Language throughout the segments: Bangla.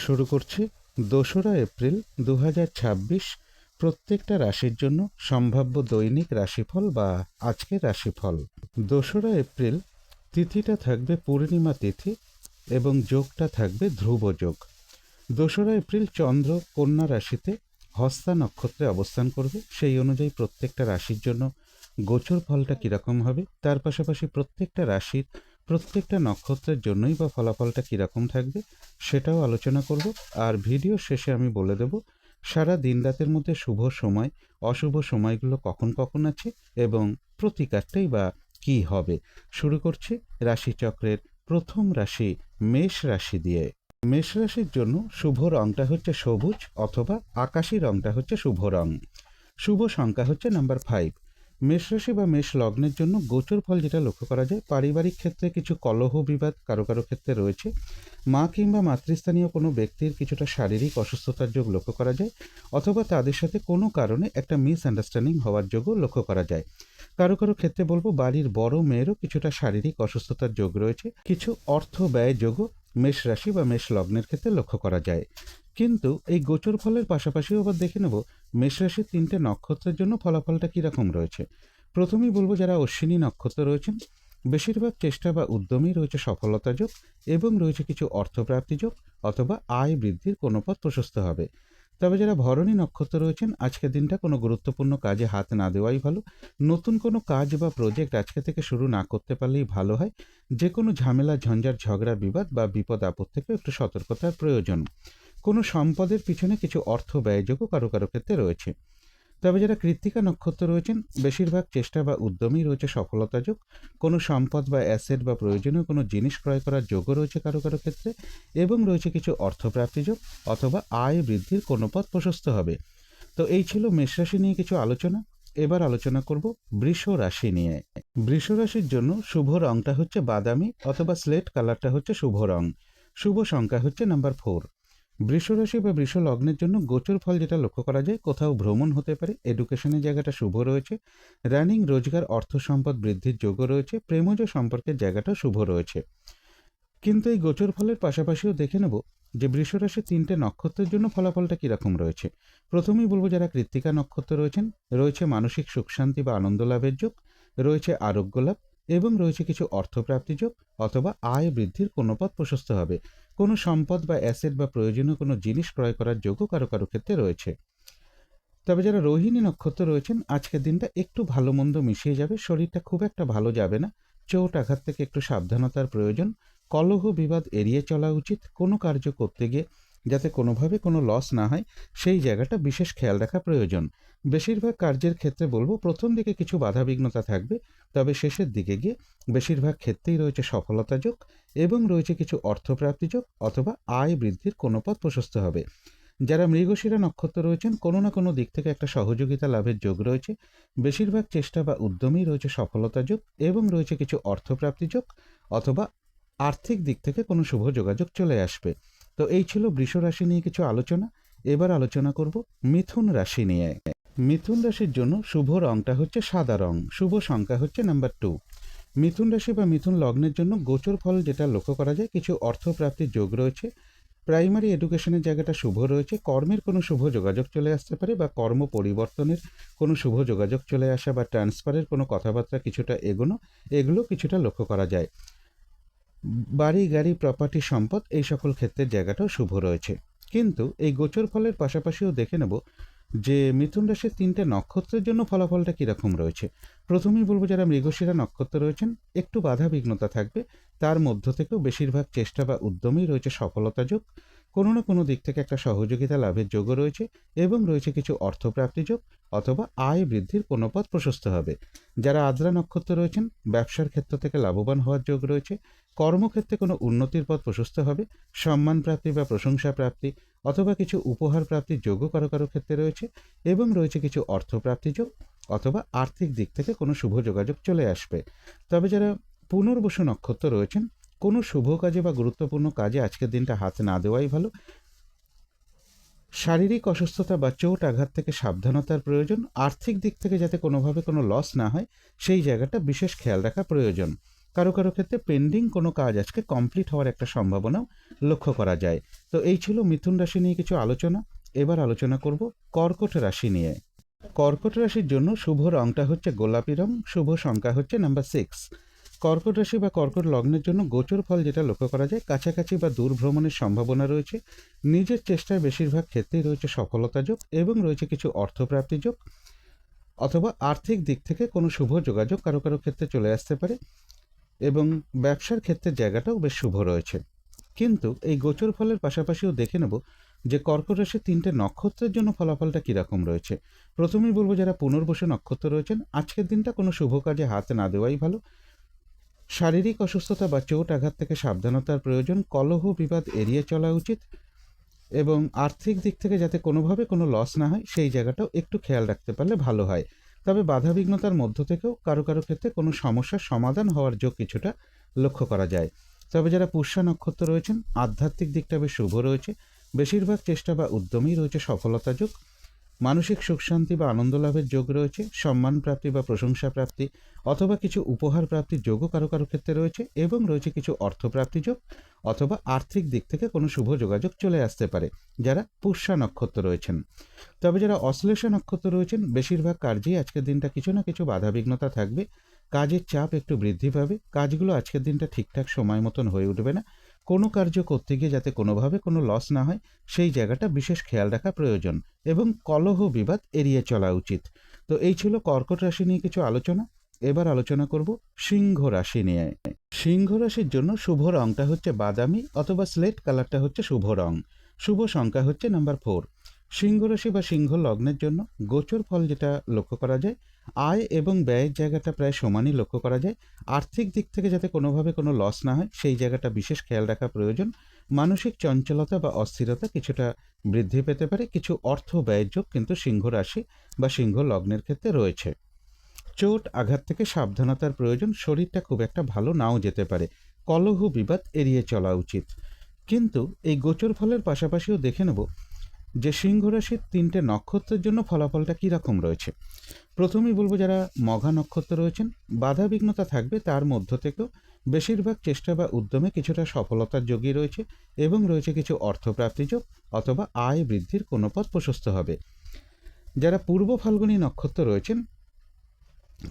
শুরু করছি 2রা এপ্রিল 2026 প্রত্যেকটা রাশির জন্য সম্ভাব্য দৈনিক রাশিফল বা আজকের রাশিফল। 2রা এপ্রিল তিথিটা থাকবে পূর্ণিমা তিথি এবং যোগটা থাকবে ধ্রুব যোগ। 2রা এপ্রিল চন্দ্র কন্যা রাশিতে হস্তা নক্ষত্রে অবস্থান করবে। সেই অনুযায়ী প্রত্যেকটা রাশির জন্য গোচর ফলটা কীরকম হবে, তার পাশাপাশি প্রত্যেকটা রাশির প্রত্যেকটা নক্ষত্রের জন্যই বা ফলাফলটা কীরকম থাকবে সেটাও আলোচনা করব। আর ভিডিও শেষে আমি বলে দেব সারা দিন রাতের মধ্যে শুভ সময় অশুভ সময়গুলো কখন কখন আছে এবং প্রতিকারটাই বা কী হবে। শুরু করছি রাশিচক্রের প্রথম রাশি মেষ রাশি দিয়ে। মেষ রাশির জন্য শুভ রংটা হচ্ছে সবুজ অথবা আকাশি রংটা হচ্ছে শুভ রং। শুভ সংখ্যা হচ্ছে নাম্বার 5। মেষ রাশি বা মেষ লগ্নের জন্য গোচর ফল যেটা লক্ষ্য করা যায়, পারিবারিক ক্ষেত্রে কিছু কলহ বিবাদ কারো কারো ক্ষেত্রে রয়েছে। মা কিংবা মাতৃস্থানীয় কোনো ব্যক্তির কিছুটা শারীরিক অসুস্থতার যোগ লক্ষ্য করা যায়, অথবা তাদের সাথে কোনো কারণে একটা মিসআন্ডারস্ট্যান্ডিং হওয়ার যোগও লক্ষ্য করা যায়। কারো কারো ক্ষেত্রে বলবো বাড়ির বড় মেয়েরও কিছুটা শারীরিক অসুস্থতার যোগ রয়েছে। কিছু অর্থ ব্যয় যোগও মেষ রাশি বা মেষ লগ্নের ক্ষেত্রে লক্ষ্য করা যায়। কিন্তু এই গোচর ফলের পাশাপাশিও আবার দেখে নেব মেষ রাশির 3টে নক্ষত্রের জন্য ফলাফলটা কীরকম রয়েছে। প্রথমেই বলবো যারা অশ্বিনী নক্ষত্র রয়েছেন, বেশিরভাগ চেষ্টা বা উদ্যমেই রয়েছে সফলতা যোগ এবং রয়েছে কিছু অর্থপ্রাপ্তি যোগ অথবা আয় বৃদ্ধির কোনো পথ প্রশস্ত হবে। তবে যারা ভরণী নক্ষত্র রয়েছেন, আজকের দিনটা কোনো গুরুত্বপূর্ণ কাজে হাত না দেওয়াই ভালো। নতুন কোনো কাজ বা প্রজেক্ট আজকে থেকে শুরু না করতে পারলেই ভালো হয়। যে কোনো ঝামেলা ঝঞ্ঝাট ঝগড়া বিবাদ বা বিপদ আপদ থেকে একটু সতর্কতার প্রয়োজন। কোনো সম্পদের পিছনে কিছু অর্থ ব্যয়যোগও কারো কারো ক্ষেত্রে রয়েছে। তবে যারা কৃত্তিকা নক্ষত্র রয়েছেন, বেশিরভাগ চেষ্টা বা উদ্যমেই রয়েছে সফলতা যোগ। কোনো সম্পদ বা অ্যাসেট বা প্রয়োজনীয় কোনো জিনিস ক্রয় করার যোগও রয়েছে কারো কারো ক্ষেত্রে এবং রয়েছে কিছু অর্থপ্রাপ্তি যোগ অথবা আয় বৃদ্ধির কোনো পথ প্রশস্ত হবে। তো এই ছিল মেষ রাশি নিয়ে কিছু আলোচনা। এবার আলোচনা করব বৃষ রাশি নিয়ে। বৃষ রাশির জন্য শুভ রংটা হচ্ছে বাদামি অথবা স্লেট কালারটা হচ্ছে শুভ রং। শুভ সংখ্যা হচ্ছে নাম্বার 4। বৃষ রাশি বা বৃষ লগ্নের জন্য গোচর ফল যেটা লক্ষ্য করা যায়, কোথাও ভ্রমণ হতে পারে, এডুকেশনের জায়গাটা শুভ রয়েছে, রানিং রোজগার অর্থ সম্পদ বৃদ্ধির যোগও রয়েছে, প্রেমজ সম্পর্কের জায়গাটা শুভ রয়েছে। কিন্তু এই গোচর ফলের পাশাপাশিও দেখে নেব যে বৃষ রাশির 3টে নক্ষত্রের জন্য ফলাফলটা কীরকম রয়েছে। প্রথমেই বলবো যারা কৃত্তিকা নক্ষত্র রয়েছেন, রয়েছে মানসিক সুখ শান্তি বা আনন্দ লাভের যোগ, রয়েছে আরোগ্য লাভ এবং রয়েছে কিছু অর্থপ্রাপ্তি যোগ অথবা আয় বৃদ্ধির কোনো পথ প্রশস্ত হবে। কোনো সম্পদ বা অ্যাসেট বা প্রয়োজনীয় কোনো জিনিস ক্রয় করার যোগও কারো কারো ক্ষেত্রে রয়েছে। তবে যারা রোহিণী নক্ষত্র রয়েছেন, আজকের দিনটা একটু ভালো মন্দ মিশিয়ে যাবে, শরীরটা খুব একটা ভালো যাবে না, চোট আঘাত থেকে একটু সাবধানতার প্রয়োজন। কলহ বিবাদ এড়িয়ে চলা উচিত। কোনো কার্য করতে গিয়ে যাতে কোনোভাবে কোনো লস না হয় সেই জায়গাটা বিশেষ খেয়াল রাখা প্রয়োজন। বেশিরভাগ কার্যের ক্ষেত্রে বলবো প্রথম দিকে কিছু বাধাবিঘ্নতা থাকবে, তবে শেষের দিকে গিয়ে বেশিরভাগ ক্ষেত্রেই রয়েছে সফলতা যোগ এবং রয়েছে কিছু অর্থপ্রাপ্তি যোগ অথবা আয় বৃদ্ধির কোনো পথ প্রশস্ত হবে। যারা মৃগশিরা নক্ষত্র রয়েছেন, কোনো না কোনো দিক থেকে একটা সহযোগিতা লাভের যোগ রয়েছে। বেশিরভাগ চেষ্টা বা উদ্যমেই রয়েছে সফলতা যোগ এবং রয়েছে কিছু অর্থপ্রাপ্তি যোগ অথবা আর্থিক দিক থেকে কোনো শুভ যোগাযোগ চলে আসবে। তো এই ছিল বৃষ রাশি নিয়ে কিছু আলোচনা। এবার আলোচনা করব মিথুন রাশি নিয়ে। মিথুন রাশির জন্য শুভ রংটা হচ্ছে সাদা রং। শুভ সংখ্যা হচ্ছে নাম্বার 2। মিথুন রাশি বা মিথুন লগ্নের জন্য গোচর ফল যেটা লক্ষ্য করা যায়, কিছু অর্থপ্রাপ্তির যোগ রয়েছে। প্রাইমারি এডুকেশনের জায়গাটা শুভ রয়েছে। কর্মের কোনো শুভ যোগাযোগ চলে আসতে পারে বা কর্ম পরিবর্তনের কোনো শুভ যোগাযোগ চলে আসা বা ট্রান্সফারের কোনো কথাবার্তা কিছুটা এগোনো, এগুলো কিছুটা লক্ষ্য করা যায়। বাড়ি গাড়ি প্রপার্টি সম্পদ এই সকল ক্ষেত্রের জায়গাটাও শুভ রয়েছে। কিন্তু এই গোচর ফলের পাশাপাশিও দেখে নেব যে মিথুন রাশির 3টে নক্ষত্রের জন্য ফলাফলটা কীরকম রয়েছে। প্রথমেই বলবো যারা মৃগশিরা নক্ষত্র রয়েছেন, একটু বাধা বিঘ্নতা থাকবে, তার মধ্য থেকেও বেশিরভাগ চেষ্টা বা উদ্যমেই রয়েছে সফলতা যোগ। কোনো না কোনো দিক থেকে একটা সহযোগিতা লাভের যোগও রয়েছে এবং রয়েছে কিছু অর্থপ্রাপ্তি যোগ অথবা আয় বৃদ্ধির কোনো পথ প্রশস্ত হবে। যারা আদ্রা নক্ষত্র রয়েছেন, ব্যবসার ক্ষেত্র থেকে লাভবান হওয়ার যোগ রয়েছে। কর্মক্ষেত্রে কোনো উন্নতির পথ প্রশস্ত হবে। সম্মান প্রাপ্তি বা প্রশংসা প্রাপ্তি অথবা কিছু উপহার প্রাপ্তির যোগও কারো কারো ক্ষেত্রে রয়েছে এবং রয়েছে কিছু অর্থপ্রাপ্তি যোগ অথবা আর্থিক দিক থেকে কোনো শুভ যোগাযোগ চলে আসবে। তবে যারা পুনর্বসু নক্ষত্র রয়েছেন, কোনো শুভ কাজে বা গুরুত্বপূর্ণ কাজে আজকের দিনটা হাত না দেওয়াই ভালো। শারীরিক অসুস্থতা বা চোট আঘাত থেকে সাবধানতার প্রয়োজন। আর্থিক দিক থেকে যাতে কোনোভাবে কোনো লস না হয় সেই জায়গাটা বিশেষ খেয়াল রাখা প্রয়োজন। কারো কারো ক্ষেত্রে পেন্ডিং কোনো কাজ আজকে কমপ্লিট হওয়ার একটা সম্ভাবনাও লক্ষ্য করা যায়। তো এই ছিল মিথুন রাশি নিয়ে কিছু আলোচনা। এবার আলোচনা করব কর্কট রাশি নিয়ে। কর্কট রাশির জন্য শুভ রংটা হচ্ছে গোলাপি রং, শুভ সংখ্যা হচ্ছে নাম্বার 6। কর্কট রাশি বা কর্কট লগ্নের জন্য গোচর ফল যেটা লক্ষ্য করা যায়, কাছাকাছি বা দূর ভ্রমণের সম্ভাবনা রয়েছে। নিজের চেষ্টায় বেশিরভাগ ক্ষেত্রেই রয়েছে সফলতা যোগ এবং রয়েছে কিছু অর্থপ্রাপ্তি যোগ, অথবা আর্থিক দিক থেকে কোনো শুভ যোগাযোগ কারো কারো ক্ষেত্রে চলে আসতে পারে এবং ব্যবসার ক্ষেত্রে জায়গাটাও বেশ শুভ রয়েছে। কিন্তু এই গোচর ফলের পাশাপাশিও দেখে নেব যে কর্কট রাশির 3টে নক্ষত্রের জন্য ফলাফলটা কীরকম রয়েছে। প্রথমেই বলবো যারা পুনর্বসু নক্ষত্র রয়েছেন, আজকের দিনটা কোনো শুভ কাজে হাত না দেওয়াই ভালো। শারীরিক অসুস্থতা বা চোট আঘাত থেকে সাবধানতার প্রয়োজন। কলহ বিবাদ এড়িয়ে চলা উচিত এবং আর্থিক দিক থেকে যাতে কোনোভাবে কোনো লস না হয় সেই জায়গাটাও একটু খেয়াল রাখতে পারলে ভালো হয়। তবে বাধাবিঘ্নতার মধ্য থেকেও কারো কারো ক্ষেত্রে কোনো সমস্যার সমাধান হওয়ার যোগ কিছুটা লক্ষ্য করা যায়। তবে যারা পুষ্যা নক্ষত্র রয়েছেন, আধ্যাত্মিক দিকটা বেশ শুভ রয়েছে। বেশিরভাগ চেষ্টা বা উদ্যমেই রয়েছে সফলতা যোগ। মানসিক সুখ শান্তি বা আনন্দ লাভের যোগ রয়েছে। সম্মান প্রাপ্তি বা প্রশংসা প্রাপ্তি অথবা কিছু উপহার প্রাপ্তির যোগও কারো কারো ক্ষেত্রে রয়েছে এবং রয়েছে কিছু অর্থপ্রাপ্তি যোগ অথবা আর্থিক দিক থেকে কোনো শুভ যোগাযোগ চলে আসতে পারে যারা পুষ্যা নক্ষত্র রয়েছেন। তবে যারা অশ্লেষা নক্ষত্র রয়েছেন, বেশিরভাগ কার্যেই আজকের দিনটা কিছু না কিছু বাধাবিঘ্নতা থাকবে। কাজের চাপ একটু বৃদ্ধি পাবে। কাজগুলো আজকের দিনটা ঠিকঠাক সময় মতন হয়ে উঠবে না। কোনো কার্য করতে গিয়ে যাতে কোনোভাবে কোনো লস না হয় সেই জায়গাটা বিশেষ খেয়াল রাখা প্রয়োজন এবং কলহ বিবাদ এড়িয়ে চলা উচিত। তো এই ছিল কর্কট রাশি নিয়ে কিছু আলোচনা। এবার আলোচনা করব সিংহ রাশি নিয়ে। সিংহ রাশির জন্য শুভ রংটা হচ্ছে বাদামি অথবা স্লেট কালারটা হচ্ছে শুভ রং। শুভ সংখ্যা হচ্ছে নাম্বার 4। সিংহ রাশি বা সিংহ লগ্নের জন্য গোচর ফল যেটা লক্ষ্য করা যায়, আয় এবং ব্যয়ের জায়গাটা প্রায় সমানই লক্ষ্য করা যায়। আর্থিক দিক থেকে যাতে কোনোভাবে কোনো লস না হয় সেই জায়গাটা বিশেষ খেয়াল রাখা প্রয়োজন। মানসিক চঞ্চলতা বা অস্থিরতা কিছুটা বৃদ্ধি পেতে পারে। কিছু অর্থ ব্যয়ের যোগ কিন্তু সিংহ রাশি বা সিংহ লগ্নের ক্ষেত্রে রয়েছে। চোট আঘাত থেকে সাবধানতার প্রয়োজন। শরীরটা খুব একটা ভালো নাও যেতে পারে। কলহ বিবাদ এড়িয়ে চলা উচিত। কিন্তু এই গোচর ফলের পাশাপাশিও দেখে নেব যে সিংহ রাশির 3টে নক্ষত্রের জন্য ফলাফলটা কীরকম রয়েছে। প্রথমেই বলবো যারা মঘা নক্ষত্র রয়েছেন, বাধা বিঘ্নতা থাকবে, তার মধ্য থেকেও বেশিরভাগ চেষ্টা বা উদ্যমে কিছুটা সফলতার যোগই রয়েছে এবং রয়েছে কিছু অর্থপ্রাপ্তি যোগ অথবা আয় বৃদ্ধির কোনো পথ প্রশস্ত হবে। যারা পূর্ব ফাল্গুনী নক্ষত্র রয়েছেন,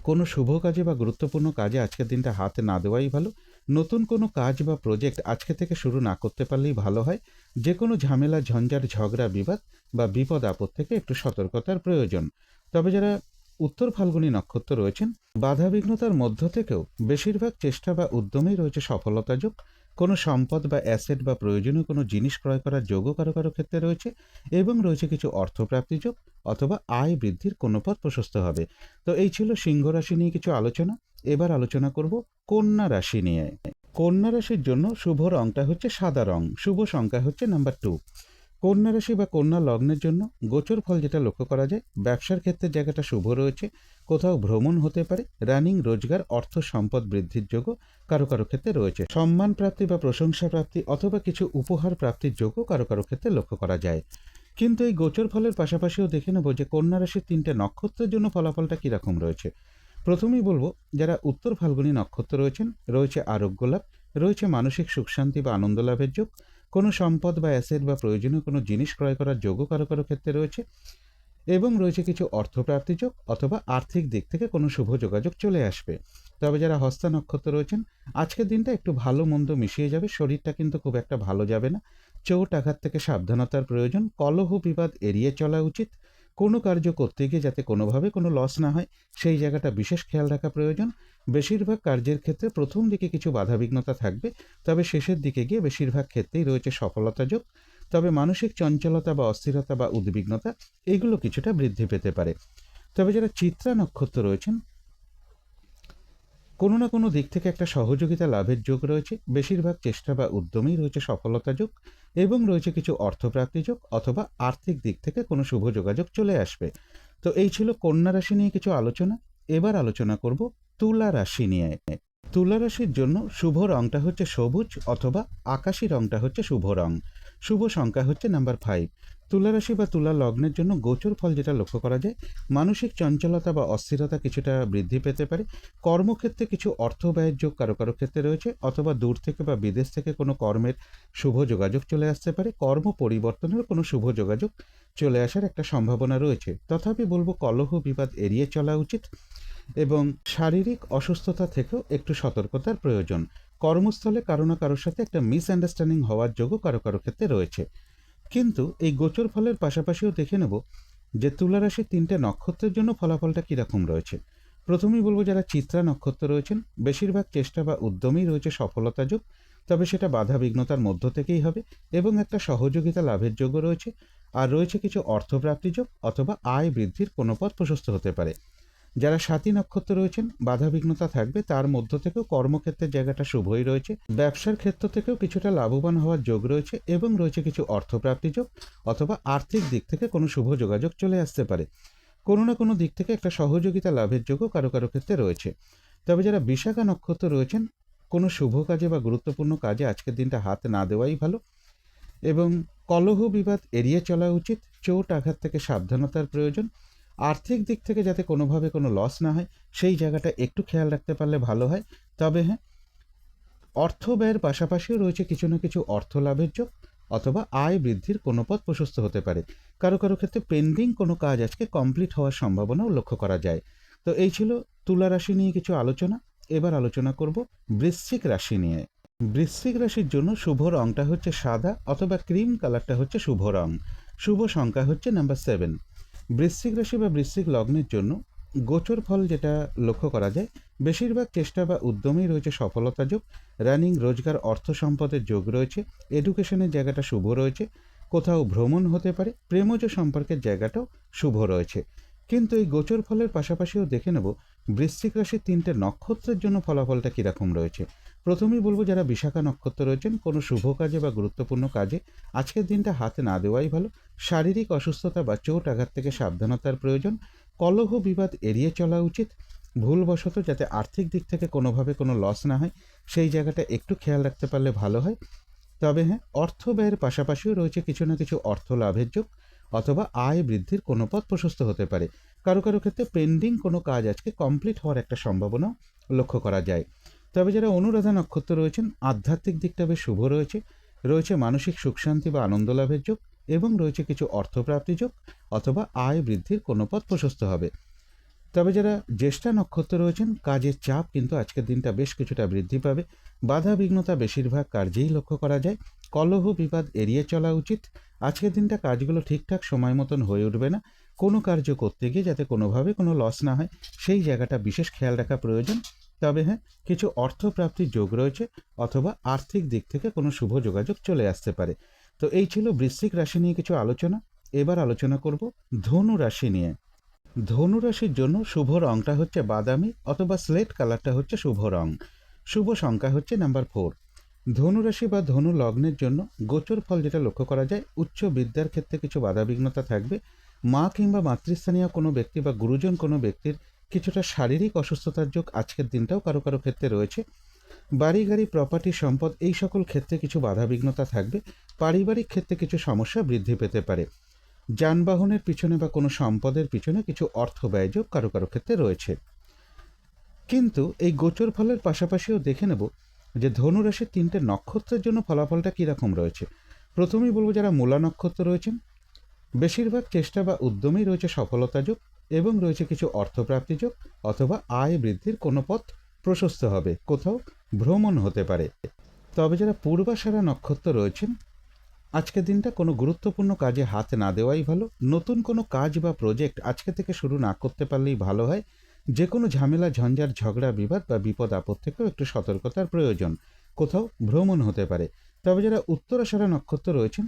কোনো শুভ কাজে বা গুরুত্বপূর্ণ কাজে আজকের দিনটা হাত না দেওয়াই ভালো। নতুন কোনো কাজ বা প্রজেক্ট আজকে থেকে শুরু না করতে পারলেই ভালো হয়। যে কোনো ঝামেলা ঝঞ্ঝাট ঝগড়া বিবাদ বা বিপদ আপদ থেকে একটু সতর্কতার প্রয়োজন। তবে যারা উত্তর ফাল্গুনী নক্ষত্র রয়েছেন, বাধাবিঘ্নতার মধ্য থেকেও বেশিরভাগ চেষ্টা বা উদ্যমেই রয়েছে সফলতা যোগ। কোনো সম্পদ বা অ্যাসেট বা প্রয়োজনীয় কোনো জিনিস ক্রয় করার যোগও কারো কারো ক্ষেত্রে রয়েছে এবং রয়েছে কিছু অর্থপ্রাপ্তি যোগ অথবা আয় বৃদ্ধির কোনো পথ প্রশস্ত হবে। তো এই ছিল সিংহ রাশি নিয়ে কিছু আলোচনা। এবার আলোচনা করব কন্যা রাশি নিয়ে। কন্যা রাশির জন্য শুভ রংটা হচ্ছে সাদা রং, শুভ সংখ্যা হচ্ছে নাম্বার 2। কন্যা রাশি বা কন্যা লগ্নের জন্য গোচর ফল যেটা লক্ষ্য করা যায়, ব্যবসার ক্ষেত্রে জায়গাটা শুভ রয়েছে। কোথাও ভ্রমণ হতে পারে। রানিং রোজগার অর্থ সম্পদ বৃদ্ধির যোগও কারো কারো ক্ষেত্রে রয়েছে। সম্মান প্রাপ্তি বা প্রশংসা প্রাপ্তি অথবা কিছু উপহার প্রাপ্তির যোগও কারো কারো ক্ষেত্রে লক্ষ্য করা যায়। কিন্তু এই গোচর ফলের পাশাপাশিও দেখে নেব যে কন্যা রাশির 3টে নক্ষত্রের জন্য ফলাফলটা কীরকম রয়েছে। প্রথমেই বলবো যারা উত্তর ফাল্গুনী নক্ষত্র রয়েছেন, রয়েছে আরোগ্য লাভ, রয়েছে মানসিক সুখ শান্তি বা আনন্দ লাভের যোগ। কোনো সম্পদ বা অ্যাসেট বা প্রয়োজনীয় কোনো জিনিস ক্রয় করার যোগও কারো কারো ক্ষেত্রে রয়েছে এবং রয়েছে কিছু অর্থপ্রাপ্তি যোগ অথবা আর্থিক দিক থেকে কোনো শুভ যোগাযোগ চলে আসবে। তবে যারা হস্তা নক্ষত্র রয়েছেন, আজকের দিনটা একটু ভালো মন্দ মিশিয়ে যাবে। শরীরটা কিন্তু খুব একটা ভালো যাবে না। চোট আঘাত থেকে সাবধানতার প্রয়োজন। কলহ বিবাদ এড়িয়ে চলা উচিত। কোনো কার্য করতে গিয়ে যাতে কোনোভাবে কোনো লস না হয় সেই জায়গাটা বিশেষ খেয়াল রাখা প্রয়োজন। বেশিরভাগ কার্যের ক্ষেত্রে প্রথম দিকে কিছু বাধাবিঘ্নতা থাকবে, তবে শেষের দিকে গিয়ে বেশিরভাগ ক্ষেত্রেই রয়েছে সফলতা যোগ। তবে মানসিক চঞ্চলতা বা অস্থিরতা বা উদ্বিগ্নতা এগুলো কিছুটা বৃদ্ধি পেতে পারে। তবে যারা চিত্রা নক্ষত্র রয়েছেন, কোনো না কোনো দিক থেকে একটা সহযোগিতা লাভের যোগ রয়েছে। বেশিরভাগ চেষ্টা বা উদ্যমেই রয়েছে সফলতা যোগ এবং রয়েছে কিছু অর্থপ্রাপ্তি যোগ অথবা আর্থিক দিক থেকে কোনো শুভ যোগাযোগ চলে আসবে। তো এই ছিল কন্যা রাশি নিয়ে কিছু আলোচনা। এবার আলোচনা করব তুলা রাশি নিয়ে। তুলা রাশির জন্য শুভ রংটা হচ্ছে সবুজ অথবা আকাশি রংটা হচ্ছে শুভ রং। শুভ সংখ্যা হচ্ছে নাম্বার 5। তুলা রাশি বা তুলা লগ্নের জন্য গোচর ফল যেটা লক্ষ্য করা যায়, মানসিক চঞ্চলতা বা অস্থিরতা কিছুটা বৃদ্ধি পেতে পারে। কর্মক্ষেত্রে কিছু অর্থ ব্যয়ের যোগ কারো কারো ক্ষেত্রে রয়েছে, অথবা দূর থেকে বা বিদেশ থেকে কোনো কর্মের শুভ যোগাযোগ চলে আসতে পারে। কর্ম পরিবর্তনের কোনো শুভ যোগাযোগ চলে আসার একটা সম্ভাবনা রয়েছে। তথাপি বলবো কলহ বিবাদ এড়িয়ে চলা উচিত এবং শারীরিক অসুস্থতা থেকেও একটু সতর্কতার প্রয়োজন। কর্মস্থলে কারো না কারোর সাথে একটা মিসআন্ডারস্ট্যান্ডিং হওয়ার যোগও কারো কারো ক্ষেত্রে রয়েছে। কিন্তু এই গোচর ফলের পাশাপাশিও দেখে নেব যে তুলা রাশির 3টে নক্ষত্রের জন্য ফলাফলটা কীরকম রয়েছে। প্রথমেই বলবো যারা চিত্রা নক্ষত্র রয়েছেন, বেশিরভাগ চেষ্টা বা উদ্যমেই রয়েছে সফলতা যোগ, তবে সেটা বাধা বিঘ্নতার মধ্য থেকেই হবে এবং একটা সহযোগিতা লাভের যোগ্য রয়েছে। আর রয়েছে কিছু অর্থপ্রাপ্তি যোগ অথবা আয় বৃদ্ধির কোনো পথ প্রশস্ত হতে পারে। যারা স্বাতী নক্ষত্র রয়েছেন, বাধা বিঘ্নতা থাকবে, তার মধ্য থেকেও কর্মক্ষেত্রের জায়গাটা শুভই রয়েছে। ব্যবসার ক্ষেত্র থেকেও কিছুটা লাভবান হওয়ার যোগ রয়েছে এবং রয়েছে কিছু অর্থপ্রাপ্তি যোগ অথবা আর্থিক দিক থেকে কোনো শুভ যোগাযোগ চলে আসতে পারে। কোনো না কোনো দিক থেকে একটা সহযোগিতা লাভের যোগও কারো কারো ক্ষেত্রে রয়েছে। তবে যারা বিশাখা নক্ষত্র রয়েছেন, কোনো শুভ কাজে বা গুরুত্বপূর্ণ কাজে আজকের দিনটা হাত না দেওয়াই ভালো এবং কলহ বিবাদ এড়িয়ে চলা উচিত। চোট আঘাত থেকে সাবধানতার প্রয়োজন। আর্থিক দিক থেকে যাতে কোনোভাবে কোনো লস না হয় সেই জায়গাটা একটু খেয়াল রাখতে পারলে ভালো হয়। তবে হ্যাঁ, অর্থ ব্যয়ের পাশাপাশিও রয়েছে কিছু না কিছু অর্থ লাভের যোগ অথবা আয় বৃদ্ধির কোনো পথ প্রশস্ত হতে পারে। কারো কারো ক্ষেত্রে পেন্ডিং কোনো কাজ আজকে কমপ্লিট হওয়ার সম্ভাবনাও লক্ষ্য করা যায়। তো এই ছিল তুলা রাশি নিয়ে কিছু আলোচনা। এবার আলোচনা করব বৃশ্চিক রাশি নিয়ে। বৃশ্চিক রাশির জন্য শুভ রংটা হচ্ছে সাদা অথবা ক্রিম কালারটা হচ্ছে শুভ রং। শুভ সংখ্যা হচ্ছে নাম্বার 7। বৃশ্চিক রাশি বা বৃশ্চিক লগ্নের জন্য গোচর ফল যেটা লক্ষ্য করা যায়, বেশিরভাগ চেষ্টা বা উদ্যমেই রয়েছে সফলতা যোগ। রানিং রোজগার অর্থ সম্পদের যোগ রয়েছে। এডুকেশনের জায়গাটা শুভ রয়েছে। কোথাও ভ্রমণ হতে পারে। প্রেমজ সম্পর্কের জায়গাটাও শুভ রয়েছে। কিন্তু এই গোচর ফলের পাশাপাশিও দেখে নেব বৃশ্চিক রাশির 3টে নক্ষত্রের জন্য ফলাফলটা কীরকম রয়েছে। প্রথমেই বলবো যারা বিশাখা নক্ষত্র রয়েছেন, কোনো শুভ কাজে বা গুরুত্বপূর্ণ কাজে আজকের দিনটা হাতে না দেওয়াই ভালো। শারীরিক অসুস্থতা বা চোট আঘাত থেকে সাবধানতার প্রয়োজন। কলহ বিবাদ এড়িয়ে চলা উচিত। ভুলবশত যাতে আর্থিক দিক থেকে কোনোভাবে কোনো লস না হয় সেই জায়গাটা একটু খেয়াল রাখতে পারলে ভালো হয়। তবে হ্যাঁ, অর্থ ব্যয়ের পাশাপাশিও রয়েছে কিছু না কিছু অর্থ লাভের যোগ অথবা আয় বৃদ্ধির কোনো পথ প্রশস্ত হতে পারে। কারো কারো ক্ষেত্রে পেন্ডিং কোনো কাজ আজকে কমপ্লিট হওয়ার একটা সম্ভাবনাও লক্ষ্য করা যায়। তবে যারা অনুরাধা নক্ষত্র রয়েছেন, আধ্যাত্মিক দিকটা বেশ শুভ রয়েছে। রয়েছে মানসিক সুখ শান্তি বা আনন্দ লাভের যোগ এবং রয়েছে কিছু অর্থপ্রাপ্তি যোগ অথবা আয় বৃদ্ধির কোনো পথ প্রশস্ত হবে। তবে যারা জ্যেষ্ঠা নক্ষত্র রয়েছেন, কাজের চাপ কিন্তু আজকের দিনটা বেশ কিছুটা বৃদ্ধি পাবে। বাধা বিঘ্নতা বেশিরভাগ কার্যেই লক্ষ্য করা যায়। কলহ বিবাদ এড়িয়ে চলা উচিত। আজকের দিনটা কাজগুলো ঠিকঠাক সময় মতন হয়ে উঠবে না। কোনো কার্য করতে গিয়ে যাতে কোনোভাবে কোনো লস না হয় সেই জায়গাটা বিশেষ খেয়াল রাখা প্রয়োজন। তবে হ্যাঁ, কিছু অর্থপ্রাপ্তির যোগ রয়েছে অথবা আর্থিক দিক থেকে কোনো শুভ যোগাযোগ চলে আসতে পারে। তো এই ছিল বৃশ্চিক রাশি নিয়ে কিছু আলোচনা। এবার আলোচনা করব ধনু রাশি নিয়ে। ধনু রাশির জন্য শুভ রংটা হচ্ছে বাদামি অথবা স্লেট কালারটা হচ্ছে শুভ রং। শুভ সংখ্যা হচ্ছে নাম্বার 4। ধনু রাশি বা ধনু লগ্নের জন্য গোচর ফল যেটা লক্ষ্য করা যায়, উচ্চ বিদ্যার ক্ষেত্রে কিছু বাধাবিঘ্নতা থাকবে। মা কিংবা মাতৃস্থানীয় কোনো ব্যক্তি বা গুরুজন কোনো ব্যক্তির কিছুটা শারীরিক অসুস্থতার যোগ আজকের দিনটাও কারো কারো ক্ষেত্রে রয়েছে। বাড়ি গাড়ি প্রপার্টি সম্পদ এই সকল ক্ষেত্রে কিছু বাধাবিঘ্নতা থাকবে। পারিবারিক ক্ষেত্রে কিছু সমস্যা বৃদ্ধি পেতে পারে। যানবাহনের পিছনে বা কোনো সম্পদের পিছনে কিছু অর্থ ব্যয়যোগ কারো কারো ক্ষেত্রে রয়েছে। কিন্তু এই গোচর ফলের পাশাপাশিও দেখে নেব যে ধনু রাশির 3টে নক্ষত্রের জন্য ফলাফলটা কীরকম রয়েছে। প্রথমেই বলবো যারা মূলা নক্ষত্র রয়েছেন, বেশিরভাগ চেষ্টা বা উদ্যমেই রয়েছে সফলতা যোগ এবং রয়েছে কিছু অর্থপ্রাপ্তি যোগ অথবা আয় বৃদ্ধির কোনো পথ প্রশস্ত হবে। কোথাও ভ্রমণ হতে পারে। তবে যারা পূর্বাষাঢ়া নক্ষত্র রয়েছেন, আজকের দিনটা কোনো গুরুত্বপূর্ণ কাজে হাত না দেওয়াই ভালো। নতুন কোনো কাজ বা প্রজেক্ট আজকে থেকে শুরু না করতে পারলেই ভালো হয়। যে কোনো ঝামেলা ঝঞ্ঝাট ঝগড়া বিবাদ বা বিপদ আপদ থেকেও একটু সতর্কতার প্রয়োজন। কোথাও ভ্রমণ হতে পারে। তবে যারা উত্তরাষাঢ়া নক্ষত্র রয়েছেন,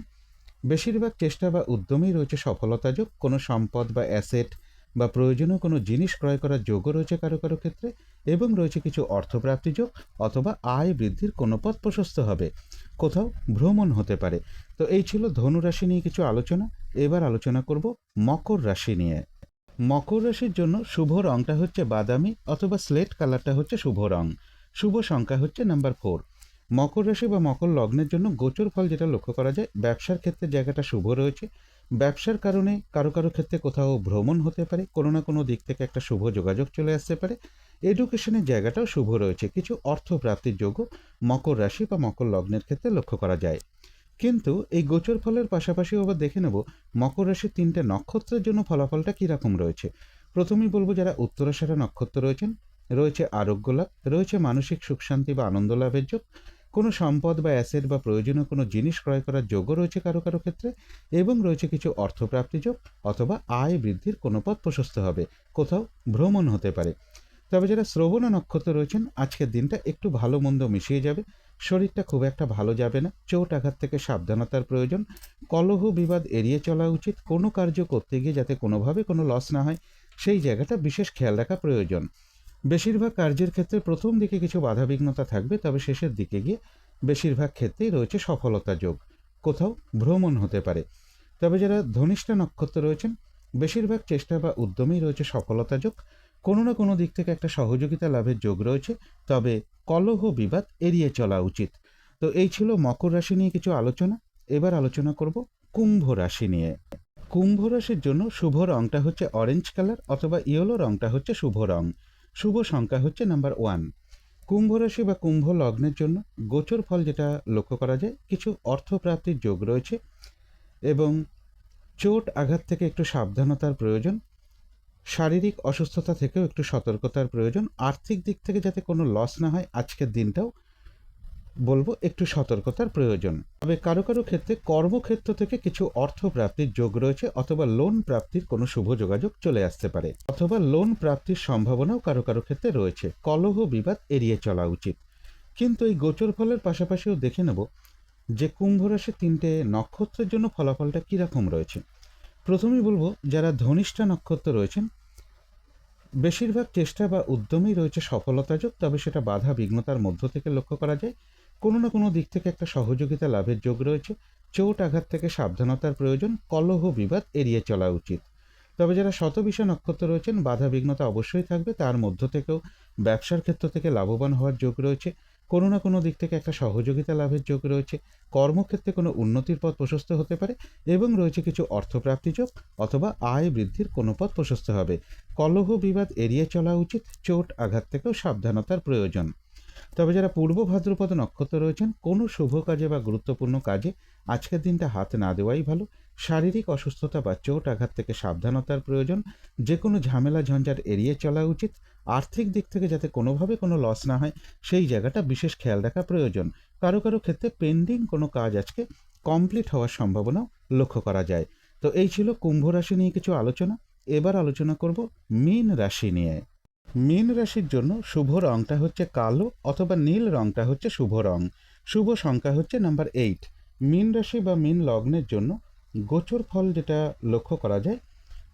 বেশিরভাগ চেষ্টা বা উদ্যমেই রয়েছে সফলতা যোগ। কোনো সম্পদ বা অ্যাসেট বা প্রয়োজনীয় কোনো জিনিস ক্রয় করার যোগও রয়েছে কারো কারো ক্ষেত্রে এবং রয়েছে কিছু অর্থপ্রাপ্তি যোগ অথবা আয় বৃদ্ধির কোনো পথ প্রশস্ত হবে। কোথাও ভ্রমণ হতে পারে। তো এই ছিল ধনু রাশি নিয়ে কিছু আলোচনা। এবার আলোচনা করব মকর রাশি নিয়ে। মকর রাশির জন্য শুভ রংটা হচ্ছে বাদামি অথবা স্লেট কালারটা হচ্ছে শুভ রং। শুভ সংখ্যা হচ্ছে নাম্বার 4। মকর রাশি বা মকর লগ্নের জন্য গোচর ফল যেটা লক্ষ্য করা যায়, ব্যবসার ক্ষেত্রে জায়গাটা শুভ রয়েছে। ব্যবসার কারণে কারো কারো ক্ষেত্রে কোথাও ভ্রমণ হতে পারে, কোনো না কোনো দিক থেকে একটা শুভ যোগাযোগ চলে আসতে পারে। এডুকেশনের জায়গাটাও শুভ রয়েছে, কিছু অর্থ প্রাপ্তির যোগও মকর রাশি বা মকর লগ্নের ক্ষেত্রে লক্ষ্য করা যায়। কিন্তু এই গোচর ফলের পাশাপাশি আবার দেখে নেব মকর রাশির 3টে নক্ষত্রের জন্য ফলাফলটা কীরকম রয়েছে। প্রথমেই বলবো, যারা উত্তরাষাঢ়া নক্ষত্র রয়েছেন, রয়েছে আরোগ্য লাভ, রয়েছে মানসিক সুখ শান্তি বা আনন্দ লাভের যোগ, কোনো সম্পদ বা অ্যাসেট বা প্রয়োজনীয় কোনো জিনিস ক্রয় করার যোগও রয়েছে কারো কারো ক্ষেত্রে, এবং রয়েছে কিছু অর্থপ্রাপ্তি যোগ অথবা আয় বৃদ্ধির কোনো পথ প্রশস্ত হবে, কোথাও ভ্রমণ হতে পারে। তবে যারা শ্রবণা নক্ষত্র রয়েছেন, আজকের দিনটা একটু ভালো মন্দ মিশিয়ে যাবে, শরীরটা খুব একটা ভালো যাবে না, চোট আঘাত থেকে সাবধানতার প্রয়োজন, কলহ বিবাদ এড়িয়ে চলা উচিত, কোনো কার্য করতে গিয়ে যাতে কোনোভাবে কোনো লস না হয় সেই জায়গাটা বিশেষ খেয়াল রাখা প্রয়োজন। বেশিরভাগ কার্যের ক্ষেত্রে প্রথম দিকে কিছু বাধাবিঘ্নতা থাকবে, তবে শেষের দিকে গিয়ে বেশিরভাগ ক্ষেত্রেই রয়েছে সফলতা যোগ, কোথাও ভ্রমণ হতে পারে। তবে যারা ধনিষ্ঠা নক্ষত্র রয়েছেন, বেশিরভাগ চেষ্টা বা উদ্যমেই রয়েছে সফলতা যোগ, কোনো না কোনো দিক থেকে একটা সহযোগিতা লাভের যোগ রয়েছে, তবে কলহ বিবাদ এড়িয়ে চলা উচিত। তো এই ছিল মকর রাশি নিয়ে কিছু আলোচনা। এবার আলোচনা করব কুম্ভ রাশি নিয়ে। কুম্ভ রাশির জন্য শুভ রংটা হচ্ছে অরেঞ্জ কালার অথবা ইয়েলো রংটা হচ্ছে শুভ রং। শুভ সংখ্যা হচ্ছে নাম্বার 1। কুম্ভ রাশি বা কুম্ভ লগ্নের জন্য গোচর ফল যেটা লক্ষ্য করা যায়, কিছু অর্থপ্রাপ্তির যোগ রয়েছে এবং চোট আঘাত থেকে একটু সাবধানতার প্রয়োজন, শারীরিক অসুস্থতা থেকেও একটু সতর্কতার প্রয়োজন, আর্থিক দিক থেকে যাতে কোনো লস না হয় আজকের দিনটাও বলবো একটু সতর্কতার প্রয়োজন। তবে কারো কারো ক্ষেত্রে কর্মক্ষেত্র থেকে কিছু অর্থ প্রাপ্তির যোগ রয়েছে অথবা লোন প্রাপ্তির কোনো শুভ যোগাযোগ চলে আসতে পারে, অথবা লোন প্রাপ্তির সম্ভাবনাও কারো কারো ক্ষেত্রে রয়েছে। কলহ বিবাদ এড়িয়ে চলা উচিত। কিন্তু এই গোচর ফলের পাশাপাশিও দেখে নেব যে কুম্ভ রাশির 3টে নক্ষত্রের জন্য ফলাফলটা কীরকম রয়েছে। প্রথমেই বলবো, যারা ধনিষ্ঠা নক্ষত্র রয়েছেন, বেশিরভাগ চেষ্টা বা উদ্যমেই রয়েছে সফলতা যোগ, তবে সেটা বাধা বিঘ্নতার মধ্য থেকে লক্ষ্য করা যায়। কোনো না কোনো দিক থেকে একটা সহযোগিতা লাভের যোগ রয়েছে, চোট আঘাত থেকে সাবধানতার প্রয়োজন, কলহ বিবাদ এড়িয়ে চলা উচিত। তবে যারা শতবিষা নক্ষত্র রয়েছেন, বাধা বিঘ্নতা অবশ্যই থাকবে, তার মধ্য থেকেও ব্যবসার ক্ষেত্র থেকে লাভবান হওয়ার যোগ রয়েছে, কোনো না কোনো দিক থেকে একটা সহযোগিতা লাভের যোগ রয়েছে, কর্মক্ষেত্রে কোনো উন্নতির পথ প্রশস্ত হতে পারে এবং রয়েছে কিছু অর্থপ্রাপ্তি যোগ অথবা আয় বৃদ্ধির কোনো পথ প্রশস্ত হবে। কলহ বিবাদ এড়িয়ে চলা উচিত, চোট আঘাত থেকেও সাবধানতার প্রয়োজন। তবে যারা পূর্ব ভাদ্রপদ নক্ষত্র রয়েছেন, কোনো শুভ কাজে বা গুরুত্বপূর্ণ কাজে আজকের দিনটা হাত না দেওয়াই ভালো। শারীরিক অসুস্থতা বা চোট আঘাত থেকে সাবধানতার প্রয়োজন, যে কোনো ঝামেলা ঝঞ্ঝাট এড়িয়ে চলা উচিত, আর্থিক দিক থেকে যাতে কোনোভাবে কোনো লস না হয় সেই জায়গাটা বিশেষ খেয়াল রাখা প্রয়োজন। কারো কারো ক্ষেত্রে পেন্ডিং কোনো কাজ আজকে কমপ্লিট হওয়ার সম্ভাবনাও লক্ষ্য করা যায়। তো এই ছিল কুম্ভ রাশি নিয়ে কিছু আলোচনা। এবার আলোচনা করব মীন রাশি নিয়ে। মীন রাশির জন্য শুভ রংটা হচ্ছে কালো অথবা নীল রংটা হচ্ছে শুভ রং। শুভ সংখ্যা হচ্ছে নাম্বার 8। মীন রাশি বা মীন লগ্নের জন্য গোচর ফল যেটা লক্ষ্য করা যায়,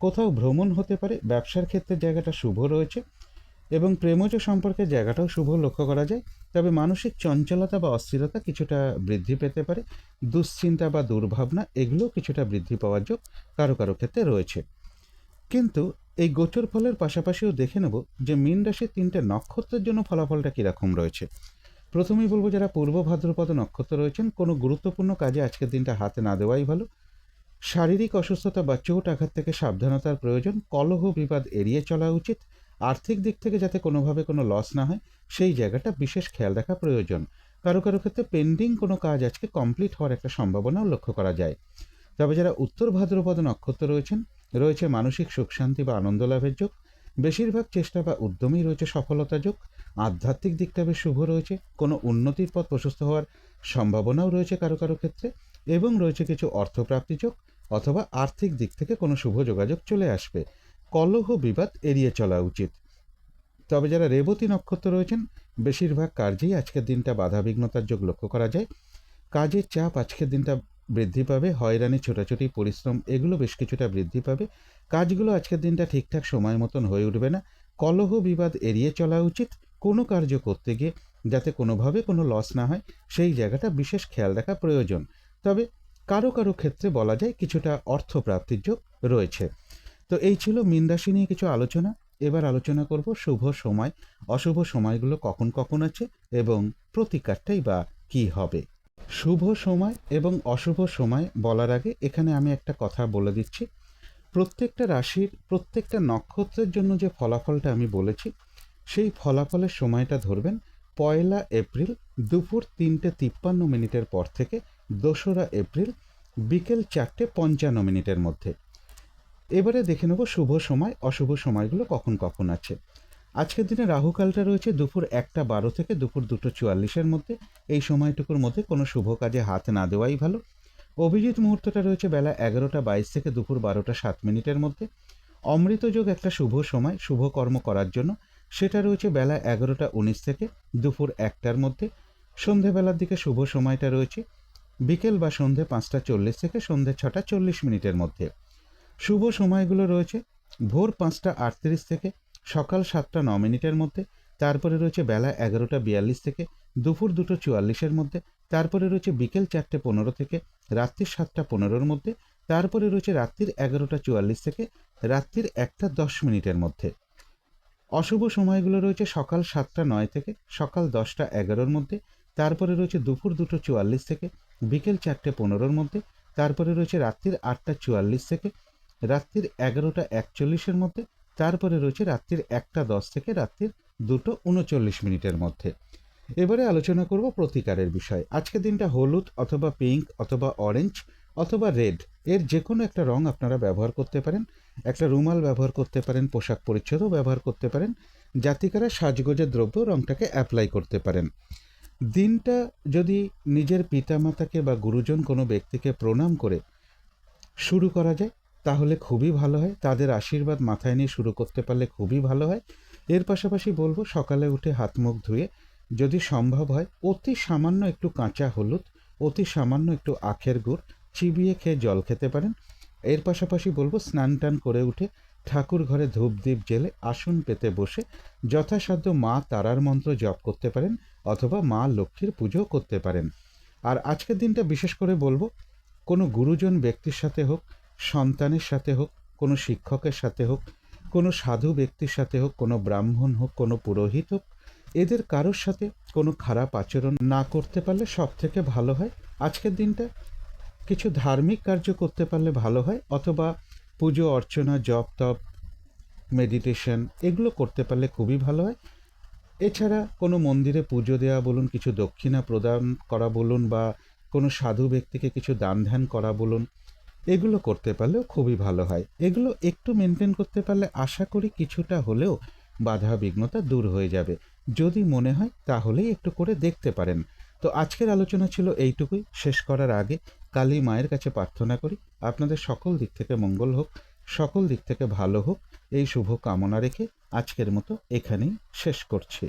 কোথাও ভ্রমণ হতে পারে, ব্যবসার ক্ষেত্রে জায়গাটা শুভ রয়েছে এবং প্রেমজ সম্পর্কের জায়গাটাও শুভ লক্ষ্য করা যায়। তবে মানসিক চঞ্চলতা বা অস্থিরতা কিছুটা বৃদ্ধি পেতে পারে, দুশ্চিন্তা বা দুর্ভাবনা এগুলো কিছুটা বৃদ্ধি পাওয়ার যোগ কারো কারো ক্ষেত্রে রয়েছে। কিন্তু এই গোচর ফলের পাশাপাশিও দেখে নেব যে মীন রাশির 3টে নক্ষত্রের জন্য ফলাফলটা কীরকম রয়েছে। প্রথমেই বলবো, যারা পূর্ব ভাদ্রপদ নক্ষত্র রয়েছেন, কোনো গুরুত্বপূর্ণ কাজে আজকের দিনটা হাতে না দেওয়াই ভালো। শারীরিক অসুস্থতা বা চোট আঘাত থেকে সাবধানতার প্রয়োজন, কলহ বিবাদ এড়িয়ে চলা উচিত, আর্থিক দিক থেকে যাতে কোনোভাবে কোনো লস না হয় সেই জায়গাটা বিশেষ খেয়াল রাখা প্রয়োজন। কারো কারো ক্ষেত্রে পেন্ডিং কোনো কাজ আজকে কমপ্লিট হওয়ার একটা সম্ভাবনাও লক্ষ্য করা যায়। তবে যারা উত্তর ভাদ্রপদ নক্ষত্র রয়েছেন, রয়েছে মানসিক সুখ শান্তি বা আনন্দ লাভের যোগ, বেশিরভাগ চেষ্টা বা উদ্যমেই রয়েছে সফলতা যোগ, আধ্যাত্মিক দিকটা বেশ শুভ রয়েছে, কোনো উন্নতির পথ প্রশস্ত হওয়ার সম্ভাবনাও রয়েছে কারো কারো ক্ষেত্রে, এবং রয়েছে কিছু অর্থপ্রাপ্তি যোগ অথবা আর্থিক দিক থেকে কোনো শুভ যোগাযোগ চলে আসবে। কলহ বিবাদ এড়িয়ে চলা উচিত। তবে যারা রেবতী নক্ষত্র রয়েছেন, বেশিরভাগ কার্যেই আজকের দিনটা বাধাবিঘ্নতার যোগ লক্ষ্য করা যায়। কাজের চাপ আজকের দিনটা বৃদ্ধি পাবে, হয়রানি ছোটাছুটি পরিশ্রম এগুলো বেশ কিছুটা বৃদ্ধি পাবে, কাজগুলো আজকের দিনটা ঠিকঠাক সময় মতন হয়ে উঠবে না। কলহ বিবাদ এড়িয়ে চলা উচিত, কোনো কার্য করতে গিয়ে যাতে কোনোভাবে কোনো লস না হয় সেই জায়গাটা বিশেষ খেয়াল রাখা প্রয়োজন। তবে কারো কারো ক্ষেত্রে বলা যায় কিছুটা অর্থপ্রাপ্তির যোগ রয়েছে। তো এই ছিল মীন রাশি নিয়ে কিছু আলোচনা। এবার আলোচনা করব শুভ সময় অশুভ সময়গুলো কখন কখন আছে এবং প্রতিকারটাই বা কি হবে। শুভ সময় এবং অশুভ সময় বলার আগে এখানে আমি একটা কথা বলে দিচ্ছি। প্রত্যেকটা রাশির প্রত্যেকটা নক্ষত্রের জন্য যে ফলাফলটা আমি বলেছি, সেই ফলাফলের সময়টা ধরবেন 1 এপ্রিল দুপুর 3:53 পর থেকে 2 এপ্রিল বিকেল 4:55 মধ্যে। এবারে দেখে নেব শুভ সময় অশুভ সময়গুলো কখন কখন আছে। আজকের দিনে রাহুকালটা রয়েছে দুপুর 1:12 থেকে দুপুর 2:44 মধ্যে। এই সময়টুকুর মধ্যে কোনো শুভ কাজে হাত না দেওয়াই ভালো। অভিজিৎ মুহূর্তটা রয়েছে বেলা 11:22 থেকে দুপুর 12:07 মধ্যে। অমৃত যোগ একটা শুভ সময় শুভ কর্ম করার জন্য, সেটা রয়েছে বেলা 11:19 থেকে দুপুর 1টার মধ্যে। সন্ধেবেলার দিকে শুভ সময়টা রয়েছে বিকেল বা সন্ধে 5:40 থেকে সন্ধে 6:40 মধ্যে। শুভ সময়গুলো রয়েছে ভোর 5:38 থেকে সকাল 7:09 মধ্যে। তারপরে রয়েছে বেলা 11:42 থেকে দুপুর 2:44 মধ্যে। তারপরে রয়েছে বিকেল 4:15 থেকে রাত্রির 7:15 মধ্যে। তারপরে রয়েছে রাত্রির 11:44 থেকে রাত্রির 1:10 মধ্যে। অশুভ সময়গুলো রয়েছে সকাল 7:09 থেকে সকাল 10:11 মধ্যে। তারপরে রয়েছে দুপুর 2:44 থেকে বিকেল 4:15 মধ্যে। তারপরে রয়েছে রাত্রির 8:44 থেকে রাত্রির 11:41 মধ্যে। তারপরে রয়েছে রাত্রির 1:10 থেকে রাত্রির 2:39 মধ্যে। এবারে আলোচনা করব প্রতিকারের বিষয়। আজকের দিনটা হলুদ অথবা পিঙ্ক অথবা অরেঞ্জ অথবা রেড এর যে কোনো একটা রং আপনারা ব্যবহার করতে পারেন। একটা রুমাল ব্যবহার করতে পারেন, পোশাক পরিচ্ছদও ব্যবহার করতে পারেন। জাতিকারা সাজগোজের দ্রব্য রংটাকে অ্যাপ্লাই করতে পারেন। দিনটা যদি নিজের পিতামাতাকে বা গুরুজন কোনো ব্যক্তিকে প্রণাম করে শুরু করা যায় তাহলে খুবই ভালো হয়। তাদের আশীর্বাদ মাথায় নিয়ে শুরু করতে পারলে খুবই ভালো হয়। এর পাশাপাশি বলবো সকালে উঠে হাত মুখ ধুয়ে যদি সম্ভব হয় অতি সামান্য একটু কাঁচা হলুদ, অতি সামান্য একটু আখের গুড় চিবিয়ে খেয়ে জল খেতে পারেন। এর পাশাপাশি বলবো স্নান টান করে উঠে ঠাকুর ঘরে ধূপ দ্বীপ জেলে আসন পেতে বসে যথাসাধ্য মা তারার মন্ত্র জপ করতে পারেন অথবা মা লক্ষ্মীর পুজো করতে পারেন। আর আজকের দিনটা বিশেষ করে বলবো কোনো গুরুজন ব্যক্তির সাথে হোক, সন্তানের সাথে হোক, কোনো শিক্ষকের সাথে হোক, কোনো সাধু ব্যক্তির সাথে হোক, কোনো ব্রাহ্মণ হোক, কোনো পুরোহিত হোক, এদের কারোর সাথে কোনো খারাপ আচরণ না করতে পারলে সব থেকে ভালো হয়। আজকের দিনটা কিছু ধার্মিক কার্য করতে পারলে ভালো হয় অথবা পুজো অর্চনা জপ তপ মেডিটেশন এগুলো করতে পারলে খুবই ভালো হয়। এছাড়া কোনো মন্দিরে পুজো দেওয়া বলুন, কিছু দক্ষিণা প্রদান করা বলুন বা কোনো সাধু ব্যক্তিকে কিছু দান ধ্যান করা বলুন, এগুলো করতে পারলেও খুবই ভালো হয়। এগুলো একটু মেনটেন করতে পারলে আশা করি কিছুটা হলেও বাধা বিঘ্নতা দূর হয়ে যাবে। যদি মনে হয় তাহলেই একটু করে দেখতে পারেন। তো আজকের আলোচনা ছিল এইটুকুই। শেষ করার আগে কালী মায়ের কাছে প্রার্থনা করি আপনাদের সকল দিক থেকে মঙ্গল হোক, সকল দিক থেকে ভালো হোক, এই শুভ কামনা রেখে আজকের মতো এখানেই শেষ করছি।